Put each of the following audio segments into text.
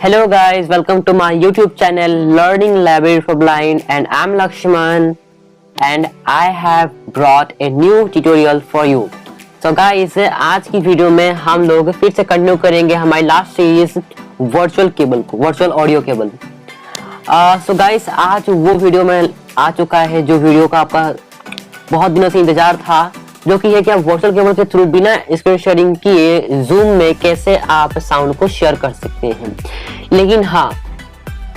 Hello guys, welcome to my YouTube channel Learning Library for Blind and I'm Lakshman and I have brought a new tutorial for you. So guys, आज की video में हम लोग फिर से continue करेंगे हमारी लास्ट सीरीज वर्चुअल केबल को, virtual audio cable. So guys, आज वो वीडियो में आ चुका है जो वीडियो का आपका बहुत दिनों से इंतजार था, जो कि है कि आप वर्चुअल केबल के थ्रू बिना स्क्रीन शेयरिंग किए जूम में कैसे आप साउंड को शेयर कर सकते हैं। लेकिन हाँ,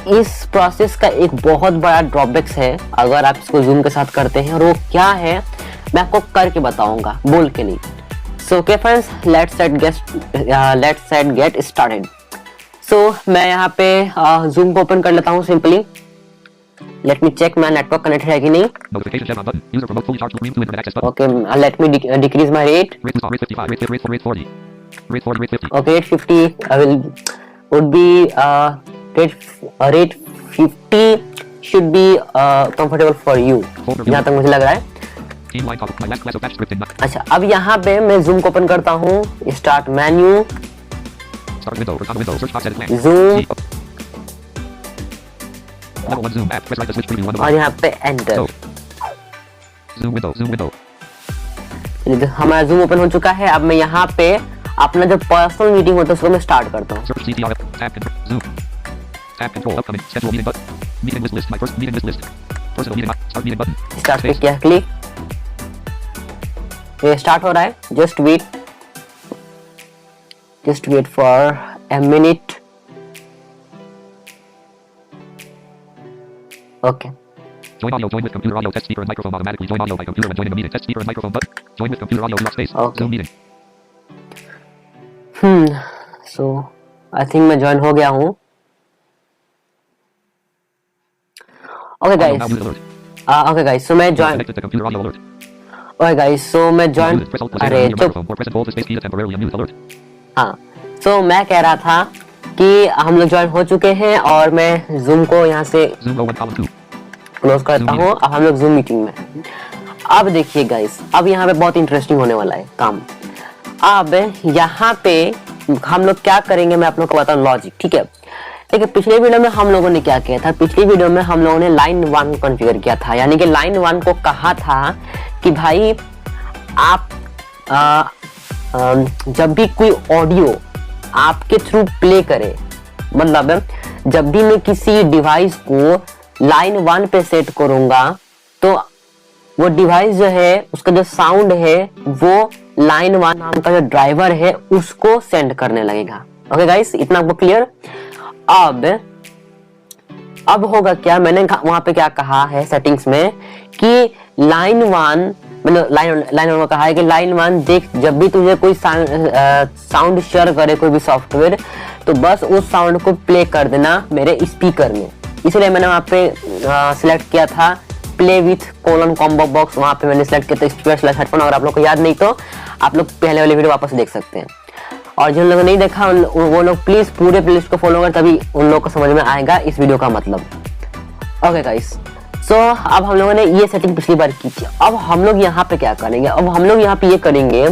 इस प्रोसेस का एक बहुत बड़ा ड्रॉबैक्स है अगर आप इसको जूम के साथ करते हैं, और वो क्या है मैं आपको करके बताऊंगा, बोल के नहीं। So okay friends, let's set get started. So मैं यहाँ पे जूम को ओपन कर लेता हूँ simply. Let me check my network connected है कि नहीं। Okay, let me decrease my rate. Okay, 850 I will would be rate 50 should be comfortable for you, जहाँ तक मुझे लग रहा है। अच्छा, अब यहाँ पे मैं जूम को ओपन करता हूँ, स्टार्ट मेन्यू, जूम, और यहाँ पे एंटर। हमारा जूम ओपन हो चुका है। अब मैं यहाँ पे अपना जो पर्सनल मीटिंग होता है उसको मैं स्टार्ट करता हूँ। स्टार्ट पे किया क्लिक, ये स्टार्ट हो रहा है। Just wait for a minute. Okay. Join audio, join with computer audio, text speaker and microphone automatically. Join audio by computer and join in the meeting. Text speaker and microphone button. Join with computer audio, block space. Okay. Zoom meeting. So I think मैं join हो गया हूँ। Okay guys. Okay guys, so मैं join. Connected to computer audio alert. Okay guys, so मैं join. अरे चुप। हाँ, so मैं कह रहा था कि हम लोग ज्वाइन हो चुके हैं और मैं जूम को यहाँ से क्लोज करता हूँ। अब हम लोग जूम मीटिंग में हैं। अब देखिए गाइस, अब यहाँ पे बहुत इंटरेस्टिंग होने वाला है काम। अब यहाँ पे हम लोग क्या करेंगे मैं आप लोग को बताऊँ लॉजिक, ठीक है। देखिए, पिछले वीडियो में हम लोगों ने क्या किया था, पिछली वीडियो में हम लोगों ने लाइन 1 को कॉन्फ़िगर किया था, यानी कि लाइन 1 को कहा था कि भाई आप जब भी कोई ऑडियो आपके थ्रू प्ले करे, मतलब जब भी मैं किसी डिवाइस को लाइन 1 पे सेट करूंगा तो वो डिवाइस जो है उसका जो साउंड है वो लाइन 1 नाम का जो ड्राइवर है उसको सेंड करने लगेगा। ओके गाइस, इतना आपको क्लियर। अब होगा क्या, मैंने वहां पे क्या कहा है सेटिंग्स में कि लाइन 1 मतलब लाइन 1 कहा है कि लाइन 1 देख, जब भी तुझे कोई साउंड शेयर करे कोई भी सॉफ्टवेयर, तो बस उस साउंड को प्ले कर देना मेरे स्पीकर में। इसलिए मैंने वहाँ पे सिलेक्ट किया था प्ले विथ कॉम्बो बॉक्स, वहाँ पे मैंने सिलेक्ट किया था स्पीकर हेडफोन। अगर आप लोग को याद नहीं तो आप लोग पहले वाली वीडियो वापस देख सकते हैं, और जिन लोगों ने नहीं देखा वो लोग प्लीज पूरे प्लेलिस्ट को फॉलो करें, तभी उन लोगों को समझ में आएगा इस वीडियो का मतलब। ओके गाइस, सो अब हम लोगों ने ये सेटिंग पिछली बार की थी। अब हम लोग यहाँ पे क्या करेंगे, अब हम लोग यहाँ पे ये करेंगे,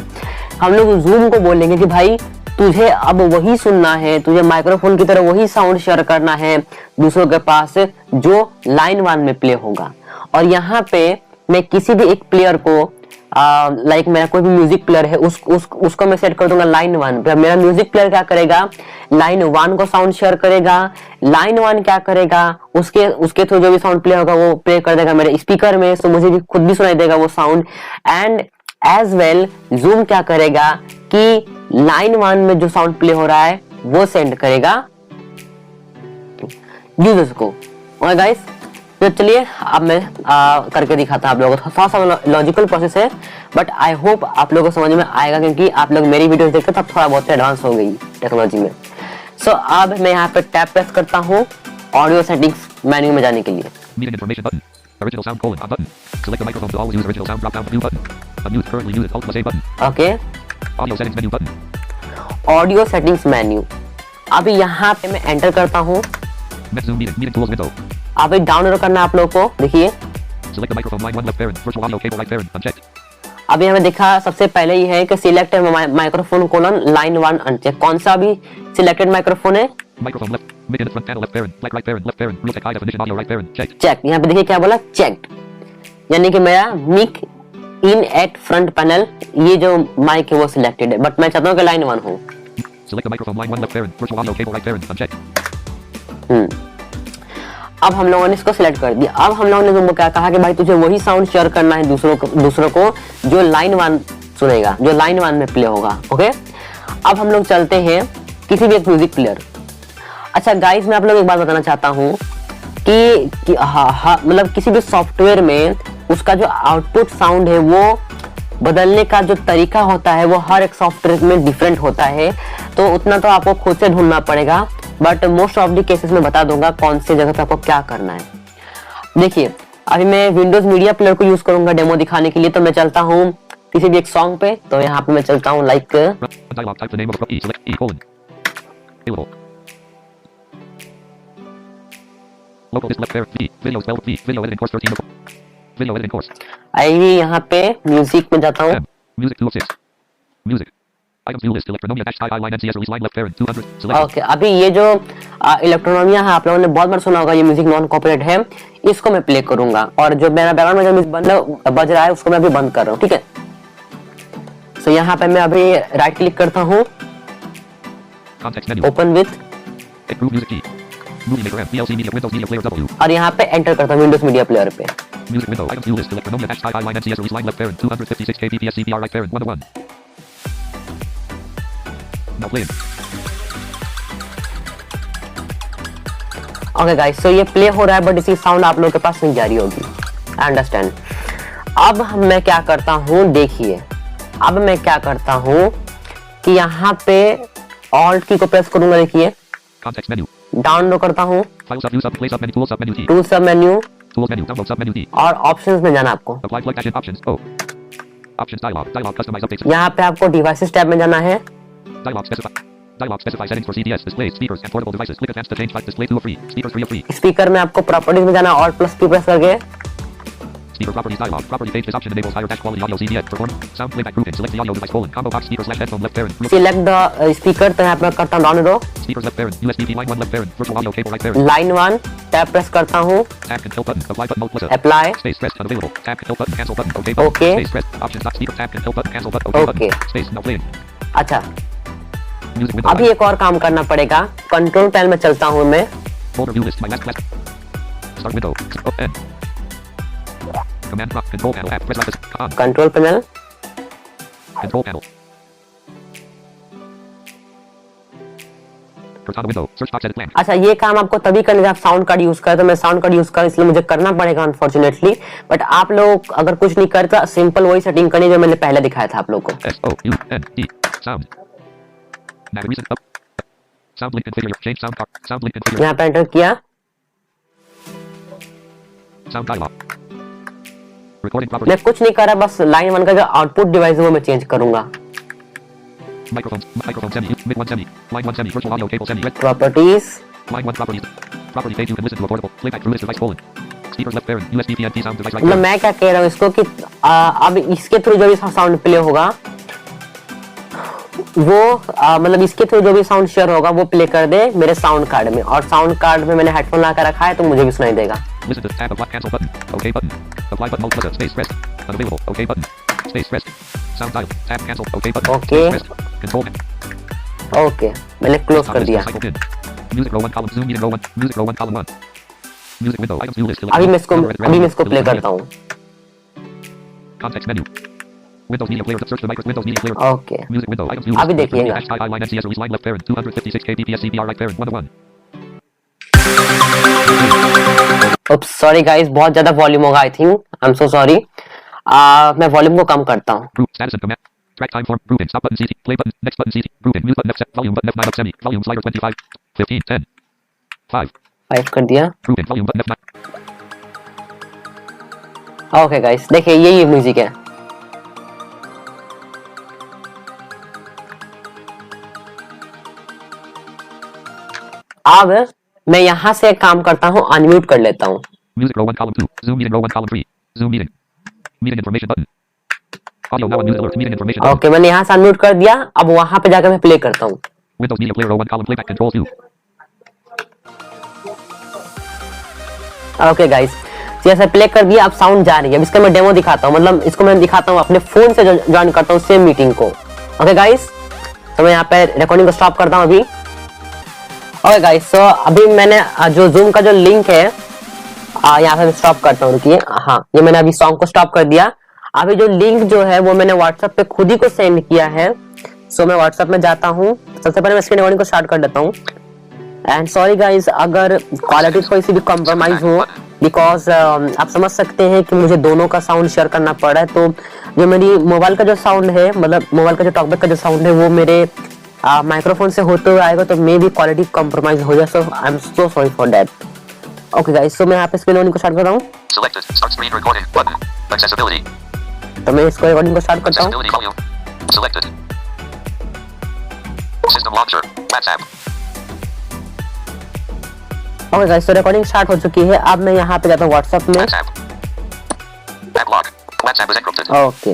हम लोग जूम को बोलेंगे कि भाई तुझे अब वही सुनना है, तुझे माइक्रोफोन की तरह वही साउंड शेयर करना है दूसरों के पास जो लाइन 1 में प्ले होगा। और यहाँ पे मैं किसी भी एक प्लेयर को लाइक मेरा कोई भी म्यूजिक प्लेयर है उसको मैं सेट कर दूंगा लाइन 1 पे। मेरा म्यूजिक प्लेयर क्या करेगा, लाइन 1 को साउंड शेयर करेगा, लाइन 1 क्या करेगा उसके थ्रू जो भी साउंड प्ले होगा वो प्ले कर देगा मेरे स्पीकर में, सो मुझे भी खुद भी सुनाई देगा वो sound. And as well zoom क्या करेगा कि लाइन 1 में जो साउंड प्ले हो रहा है वो सेंड करेगा यूजर्स को। और गाइस, तो चलिए अब मैं करके दिखाता हूँ आप लोगों को। थोड़ा सा लॉजिकल प्रोसेस है, बट आई होप आप लोगों को समझ में आएगा, क्योंकि आप लोग मेरी वीडियोस देखते हैं तब थोड़ा बहुत एडवांस हो गई टेक्नोलॉजी में। सो अब मैं यहाँ पे टैप प्रेस करता हूँ ऑडियो सेटिंग्स मेन्यू में जाने के लिए। Okay, audio settings menu. अब यहाँ पे मैं एंटर करता हूँ। अब डाउनलोड करना आप लोग को, देखिए अब यहाँ पे देखा सबसे पहले ये है कि select microphone colon line 1 uncheck. कौन सा भी सिलेक्टेड माइक्रोफोन है, Microphone left. Mic in front panel left parent. Black right parent. Left parent. Real tech high definition audio right parent. Checked. Check, यहाँ पे देखिए क्या बोला, चेक्ड, यानी कि मेरा mic in at front panel, ये जो माइक है वो सिलेक्टेड है, बट मैं चाहता हूँ कि लाइन 1 हो। Select the microphone line 1 left parent. Virtual audio cable right parent. Unchecked. अब हम लोगों ने इसको सिलेक्ट कर दिया। अब हम लोगों ने तुमको क्या कहा कि भाई तुझे वही साउंड शेयर करना है दूसरों को जो लाइन 1 सुनेगा, जो लाइन 1 में प्ले होगा। ओके, अब हम लोग चलते हैं किसी भी एक म्यूजिक प्लेयर। अच्छा गाइस, मैं आप लोग एक बात बताना चाहता हूँ कि मतलब किसी भी सॉफ्टवेयर में उसका जो आउटपुट साउंड है वो बदलने का जो तरीका होता है वो हर एक सॉफ्टवेयर में डिफरेंट होता है, तो उतना तो आपको खुद से ढूंढना पड़ेगा, but most of the cases में बता दूंगा कौन से जगह पे आपको क्या करना है। देखिए, अभी मैं विंडोज मीडिया प्लेयर को यूज करूंगा डेमो दिखाने के लिए, तो मैं चलता हूँ किसी भी एक सॉन्ग पे, तो यहाँ पे मैं चलता हूँ like Dialog type the name of the E. Select E colon. Available. Local disk left parent V. Video spelled V. Video editing course 13 of Video editing course. आइए यहाँ पे म्यूजिक में जाता हूँ। M. Music 2 of 6. Music. Items view list. Electronomia dash I line NCS release line left parent 200. Select. Okay, अभी ये जो इलेक्ट्रोनोमिया है आप लोगों ने बहुत बार सुना होगा, ये म्यूजिक नॉन कॉपीराइट है, इसको मैं प्ले करूंगा, और जो मेरा बैकग्राउंड में जो म्यूजिक बज रहा है उसको मैं अभी बंद कर रहा हूँ, ठीक है। तो यहाँ पे मैं अभी राइट क्लिक करता हूँ, Context menu. Open with, Improve music key. Movie maker M. VLC media Windows media player W. और यहाँ पे एंटर करता हूँ विंडोज मीडिया प्लेयर पे। Music window. Items view list. Electronomia dash I line NCS release line left parent 256 kbps CBR right parent 101. Now playing. Okay guys, so ये play हो रहा है बट इसकी साउंड आप लोगों के पास नहीं जा रही होगी, आई अंडरस्टैंड। अब मैं क्या करता हूँ, देखिए अब मैं क्या करता हूँ कि यहाँ पे ऑल्ट की को प्रेस करूंगा, देखिए Context menu. डाउनलोड करता हूँ, File sub view sub play sub menu tool sub menu T. Tool sub menu Tools menu. Download sub menu T. और ऑप्शंस में जाना आपको। Apply plug dash in options. O. Options dialog. Dialog customize updates. यहाँ पे आपको devices tab में जाना है, Dialog specify. Dialog specify settings for CDS displays, speakers, and portable devices. Click advanced to change type display 2 of free. Speakers 3 of free. Speaker में आपको properties में जाना, ऑल्ट प्लस पी प्रेस करके Speaker properties dialog. Property page this option enables higher dash quality audio CDS. Perform sound playback grouping. Select the audio device colon. Combo box speaker slash headphone left parent. Select the speaker, तो यहाँ पे मैं करता हूँ download, Speakers left parent. USB line 1 left parent. Virtual audio cable right parent. Line 1 tab press करता हूँ, Tab control button. Apply button multiplier. Apply, Space pressed unavailable. Tab control button. Cancel button. OK button. Okay. Space pressed. Options dot speaker. Tab control button. Cancel button. OK Okay. button. Space. Now playing. अच्छा Music window. अभी एक और काम करना पड़ेगा, control panel में चलता हूँ मैं, Folder view list. My last class. Start window. N. Command prompt. Control panel. App. Press office. On. Control panel, Control panel. Cortana window. Search box edit blank. अच्छा ये काम आपको तभी करना जब आप साउंड कार्ड यूज करें, तो मैं साउंड कार्ड यूज कर इसलिए मुझे करना पड़ेगा अनफॉर्चुनेटली, बट आप लोग अगर कुछ नहीं करता सिंपल वही सेटिंग करनी जो मैंने पहले दिखाया था आप लोग को। S O U N D. Sound. Nav recent up. Sound link configure. Change sound card. Sound link configure. यहाँ पे एंटर किया, Sound dialog. Recording property. मैं कुछ नहीं कर रहा, बस लाइन 1 का जो आउटपुट डिवाइस है वो मैं चेंज करूंगा। Microphones. Microphone semi. Mid 1 semi. Line 1 semi. Virtual audio cable semi. Properties, Line 1 properties. Property page you can listen to a portable playback through this device colon. Speakers left parent. USB PNP sound device right मतलब parent. मैं क्या कह रहा हूँ इसको कि अब इसके थ्रू जो भी साउंड प्ले होगा वो मतलब इसके थ्रू जो भी साउंड शेयर होगा वो प्ले कर दे मेरे साउंड कार्ड में, और साउंड कार्ड में मैंने हेडफोन लगा कर रखा है तो मुझे भी सुनाई देगा। Listen to tab apply cancel button. OK button. Apply button multiplier. Space pressed. Unavailable. OK button. Space pressed. Sound dial. Tab cancel. OK button. Okay. Space pressed. Control panel. Okay, मैंने क्लोज कर दिया। Cycle pin. Music row 1 column zoom meeting row 1. Music row 1 column 1. Music window. Items view list. अभी मैं इसको play करता हूँ। Context menu. Windows media player. Search the micro. Windows media player. Okay, Music window. Items view अभी list. देखिएगा। I line NCS release line left parent 256 kbps CBR right parent 101. Oops sorry guys, बहुत ज्यादा volume होगा I think, I am so sorry. मैं volume को कम करता हूँ। Group status and command. Track time form. Grouping. Stop button CT. Play button. Next button CT. Grouping. Mute button F set. Volume button F9 up semi. Volume slider 25. 15. 10. 5. 5 कर दिया। Grouping. Volume button F9. Okay guys, देखिए ये music है। अब मैं यहाँ से एक काम करता हूँ, अनम्यूट कर लेता हूँ। Music row 1 column 2. Zoom meeting row 1 column 3. Zoom meeting. Meeting information button. Audio now on news alert. Meeting information button. Okay, मैंने यहाँ से अनम्यूट कर दिया। अब वहां पे जाकर मैं प्ले करता हूँ। Windows media player row 1 column playback control 2. Okay guys, जैसे प्ले कर दिया, अब साउंड जा रही है। अब इसका मैं डेमो दिखाता हूँ, मतलब इसको मैं दिखाता हूँ अपने फोन से ज्वाइन करता हूँ सेम मीटिंग को। ओके गाइस, तो मैं यहाँ पे रिकॉर्डिंग को स्टॉप करता हूँ अभी। ओके गाइस, तो अभी मैंने जो जूम का जो लिंक है यहाँ पे स्टॉप करता हूँ, रुकिए। हाँ, ये मैंने अभी सॉन्ग को स्टॉप कर दिया। अभी जो लिंक जो है वो मैंने व्हाट्सएप पे खुद ही को सेंड किया है। सो मैं व्हाट्सएप में जाता हूँ। सबसे पहले मैं स्क्रीन रिकॉर्डिंग को स्टार्ट कर देता हूँ। एंड सॉरी गाइस अगर क्वालिटी थोड़ी सी भी कॉम्प्रोमाइज हो, बिकॉज आप समझ सकते हैं कि मुझे दोनों का साउंड शेयर करना पड़ रहा है। तो जो मेरी मोबाइल का जो साउंड है, मतलब मोबाइल का जो टॉकबैक का जो साउंड है, वो मेरे माइक्रोफोन से होते हुए आएगा, तो मे भी क्वालिटी कॉम्प्रोमाइज हो जाए। So I am so sorry for that. Okay guys, so मैं यहाँ पे स्क्रीन रिकॉर्डिंग को स्टार्ट कर रहा हूँ। तो मैं इसको रिकॉर्डिंग को स्टार्ट करता हूँ। ओके गाइस, तो रिकॉर्डिंग स्टार्ट हो चुकी है। अब मैं यहाँ पे जाता हूँ व्हाट्सएप में। ओके,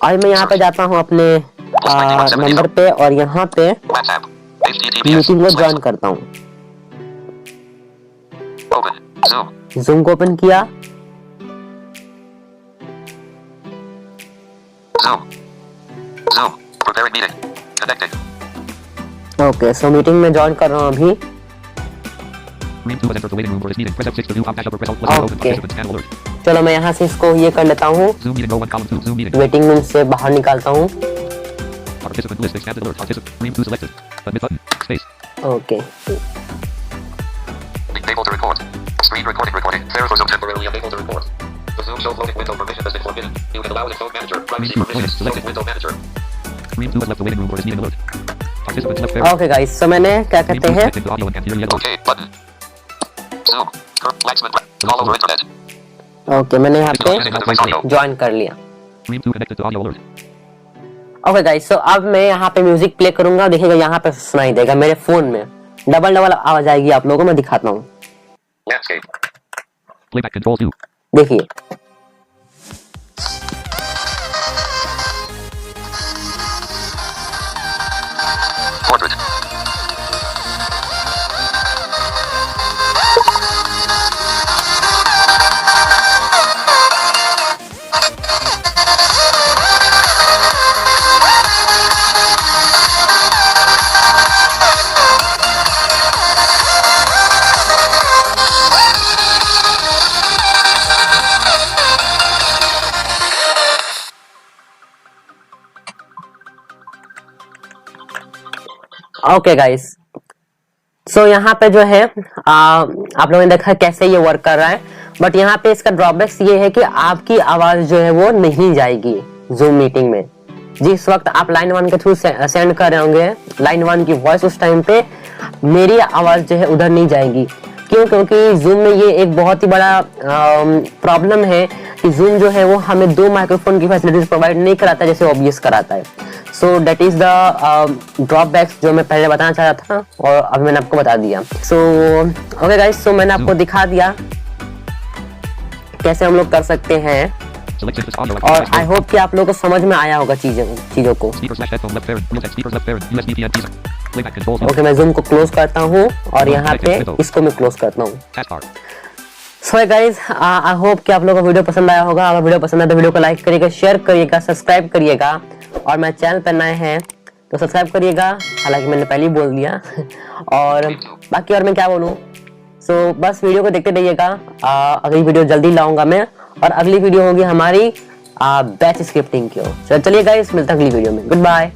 और मैं यहाँ पे जाता हूँ अपने नंबर पे और यहाँ पे मीटिंग को ज्वाइन करता हूँ। जूम को ओपन किया। ओके, सो मीटिंग में ज्वाइन कर रहा हूँ अभी। ओके, चलो मैं यहाँ से इसको ये कर लेता हूँ, वेटिंग रूम से बाहर निकालता हूँ। ओके, ओके गाइस, तो मैंने क्या कहते हैं ओके, मैंने यहाँ पे ज्वाइन कर लिया। ओके गाइस, तो अब मैं यहाँ पे म्यूजिक प्ले करूंगा, देखिएगा यहाँ पे सुनाई देगा मेरे फोन में डबल डबल आवाज आएगी। आप लोगों को मैं दिखाता हूँ, देखिए। ओके गाइस, सो यहाँ पे जो है आप लोगों ने देखा कैसे ये वर्क कर रहा है, बट यहाँ पे इसका ड्रॉबैक्स ये है कि आपकी आवाज जो है वो नहीं जाएगी जूम मीटिंग में। जिस वक्त आप लाइन 1 के थ्रू सेंड कर रहे होंगे लाइन 1 की वॉइस, उस टाइम पे मेरी आवाज जो है उधर नहीं जाएगी। क्यों? क्योंकि जूम में ये एक बहुत ही बड़ा प्रॉब्लम है कि जूम जो है वो हमें 2 माइक्रोफोन की फैसिलिटीज प्रोवाइड नहीं कराता जैसे OBS कराता है। So that is the drawbacks जो मैं पहले बताना चाह रहा था और अभी मैंने आपको बता दिया। सो ओके गाइस, सो मैंने आपको दिखा दिया कैसे हम लोग कर सकते हैं, और आई होप कि आप लोगों को समझ में आया होगा चीजों को। ओके, मैं जूम को क्लोज करता हूँ और यहाँ पे इसको मैं क्लोज करता हूँ। सो गाइस, आई होप कि आप लोगों को वीडियो पसंद आया होगा। अगर वीडियो पसंद आया तो वीडियो को लाइक करिएगा, शेयर करिएगा, सब्सक्राइब करिएगा, और मेरे चैनल पर नए हैं तो सब्सक्राइब करिएगा, हालांकि मैंने पहले ही बोल दिया। और बाकी और मैं क्या बोलूँ, सो बस वीडियो को देखते रहिएगा। अगली वीडियो जल्दी लाऊंगा मैं, और अगली वीडियो होगी हमारी बैच स्क्रिप्टिंग की। चलिए गाइस, मिलते हैं अगली वीडियो में। Good bye.